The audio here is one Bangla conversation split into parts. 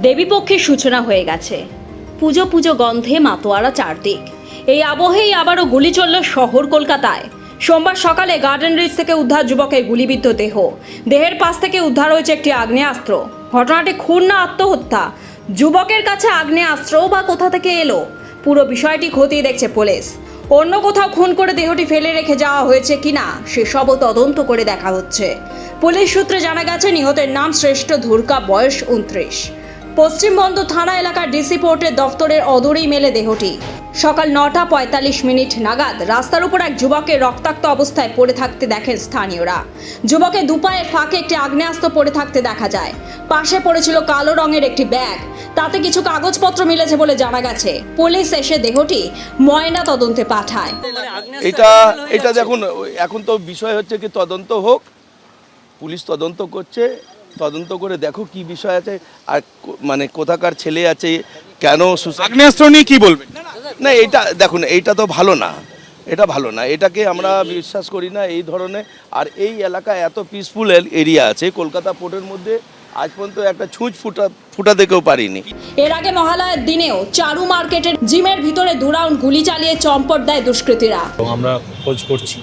দেবীপক্ষের সূচনা হয়ে গেছে। পুজো পুজো গন্ধে মাতোয়ারা চারদিক। এই আবহেই আবারও গুলি চলল শহর কলকাতায়। সোমবার সকালে গার্ডেন রিচ থেকে উদ্ধার যুবকের গুলিবিদ্ধ দেহ। দেহের পাশ থেকে উদ্ধার হয়েছে একটি আগ্নেয়াস্ত্র। ঘটনাটি খুন না আত্মহত্যা? যুবকের কাছে আগ্নেয়াস্ত্র বা কোথা থেকে এলো? পুরো বিষয়টি খতিয়ে দেখছে পুলিশ। অন্য কোথাও খুন করে দেহটি ফেলে রেখে যাওয়া হয়েছে কিনা সেসবও তদন্ত করে দেখা হচ্ছে। পুলিশ সূত্রে জানা গেছে নিহতের নাম শ্রেষ্ঠ ধুরকা, বয়স 29। পশ্চিমবঙ্গ থানা এলাকার ডিসি পোর্টের দফতরের অদূরেই মেলে দেহটি। সকাল 9:45 নাগাদ রাস্তার উপর এক যুবককে রক্তাক্ত অবস্থায় পড়ে থাকতে দেখেন স্থানীয়রা। যুবকের দুপায়ের ফাঁকে একটি আগ্নেয়াস্ত্র পড়ে থাকতে দেখা যায়। পাশে পড়েছিল কালো রঙের একটি ব্যাগ, তাতে কিছু কাগজপত্র মিলেছে বলে জানা গেছে। পুলিশ এসে দেহটি ময়না তদন্তে পাঠায়। এটা দেখুন, এখন তো বিষয় হচ্ছে কি তদন্ত হোক, পুলিশ তদন্ত করছে, তদন্ত করে দেখো কি বিষয় আছে আর মানে কোথাকার ছেলে আছে, কেন আগ্নেয়াস্ত্র নিয়ে কি বলবেন? না এটা দেখুন, এইটা তো ভালো না, এটা ভালো না, এটাকে আমরা বিশ্বাস করি না এই ধরনের। আর এই এলাকা এত পিসফুল এরিয়া আছে কলকাতা পোর্টের মধ্যে, আজ পর্যন্ত একটা ছুঁচ ফুটা দেখেও পারিনি। এর আগে মহালয়ার দিনেও চারু মার্কেটের জিমের ভিতরে 2 রাউন্ড গুলি চালিয়ে চম্পট দেয় দুষ্কৃতীরা। আমরা খোঁজ করছি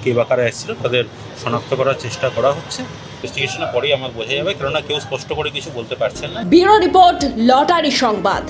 কে বা কারা এসেছিল, তাদের শনাক্ত করার চেষ্টা করা হচ্ছে। ইনভেস্টিগেশনের পরেই আমার বোঝা যাবে, কেননা কেউ স্পষ্ট করে কিছু বলতে পারছেন না। ব্যুরো রিপোর্ট, লটারি সংবাদ।